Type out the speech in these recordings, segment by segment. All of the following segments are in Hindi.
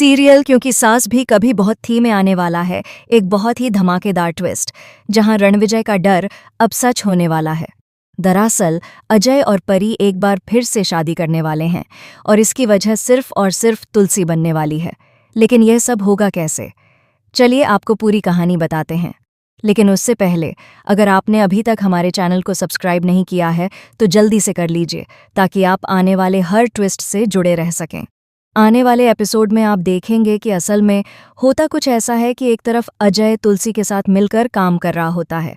सीरियल क्योंकि सास भी कभी बहुत थी में आने वाला है एक बहुत ही धमाकेदार ट्विस्ट, जहां रणविजय का डर अब सच होने वाला है। दरअसल अजय और परी एक बार फिर से शादी करने वाले हैं और इसकी वजह सिर्फ और सिर्फ तुलसी बनने वाली है। लेकिन यह सब होगा कैसे? चलिए आपको पूरी कहानी बताते हैं। लेकिन उससे पहले अगर आपने अभी तक हमारे चैनल को सब्सक्राइब नहीं किया है तो जल्दी से कर लीजिए, ताकि आप आने वाले हर ट्विस्ट से जुड़े रह सकें। आने वाले एपिसोड में आप देखेंगे कि असल में होता कुछ ऐसा है कि एक तरफ अजय तुलसी के साथ मिलकर काम कर रहा होता है।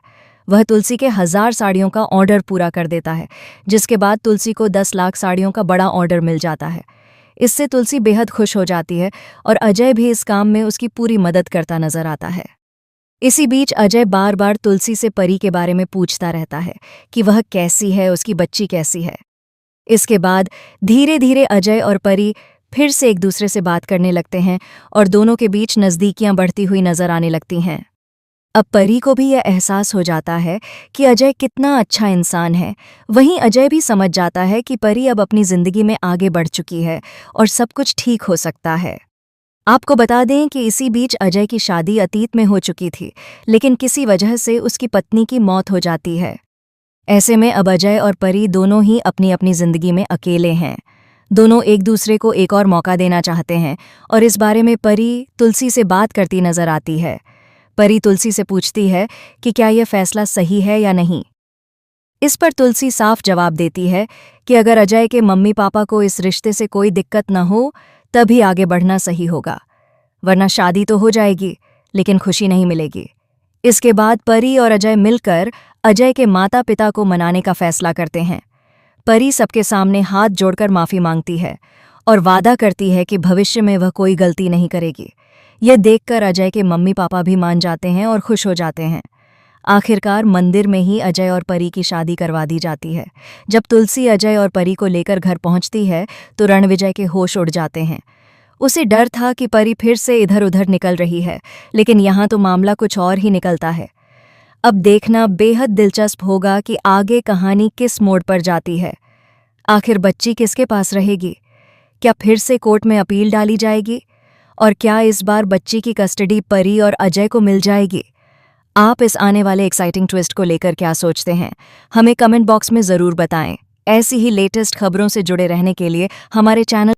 वह तुलसी के 1000 साड़ियों का ऑर्डर पूरा कर देता है, जिसके बाद तुलसी को 10 लाख साड़ियों का बड़ा ऑर्डर मिल जाता है। इससे तुलसी बेहद खुश हो जाती है और अजय भी इस काम में उसकी पूरी मदद करता नजर आता है। इसी बीच अजय बार बार तुलसी से परी के बारे में पूछता रहता है कि वह कैसी है, उसकी बच्ची कैसी है। इसके बाद धीरे धीरे अजय और परी फिर से एक दूसरे से बात करने लगते हैं और दोनों के बीच नज़दीकियां बढ़ती हुई नजर आने लगती हैं। अब परी को भी यह एहसास हो जाता है कि अजय कितना अच्छा इंसान है। वहीं अजय भी समझ जाता है कि परी अब अपनी जिंदगी में आगे बढ़ चुकी है और सब कुछ ठीक हो सकता है। आपको बता दें कि इसी बीच अजय की शादी अतीत में हो चुकी थी, लेकिन किसी वजह से उसकी पत्नी की मौत हो जाती है। ऐसे में अब अजय और परी दोनों ही अपनी अपनी जिंदगी में अकेले हैं। दोनों एक दूसरे को एक और मौका देना चाहते हैं और इस बारे में परी तुलसी से बात करती नजर आती है। परी तुलसी से पूछती है कि क्या यह फैसला सही है या नहीं। इस पर तुलसी साफ जवाब देती है कि अगर अजय के मम्मी पापा को इस रिश्ते से कोई दिक्कत न हो तभी आगे बढ़ना सही होगा, वरना शादी तो हो जाएगी लेकिन खुशी नहीं मिलेगी। इसके बाद परी और अजय मिलकर अजय के माता पिता को मनाने का फैसला करते हैं। परी सबके सामने हाथ जोड़कर माफी मांगती है और वादा करती है कि भविष्य में वह कोई गलती नहीं करेगी। यह देखकर अजय के मम्मी पापा भी मान जाते हैं और खुश हो जाते हैं। आखिरकार मंदिर में ही अजय और परी की शादी करवा दी जाती है। जब तुलसी अजय और परी को लेकर घर पहुंचती है तो रणविजय के होश उड़ जाते हैं। उसे डर था कि परी फिर से इधर उधर निकल रही है, लेकिन यहाँ तो मामला कुछ और ही निकलता है। अब देखना बेहद दिलचस्प होगा कि आगे कहानी किस मोड़ पर जाती है। आखिर बच्ची किसके पास रहेगी? क्या फिर से कोर्ट में अपील डाली जाएगी? और क्या इस बार बच्ची की कस्टडी परी और अजय को मिल जाएगी? आप इस आने वाले एक्साइटिंग ट्विस्ट को लेकर क्या सोचते हैं? हमें कमेंट बॉक्स में ज़रूर बताएं। ऐसी ही लेटेस्ट खबरों से जुड़े रहने के लिए हमारे चैनल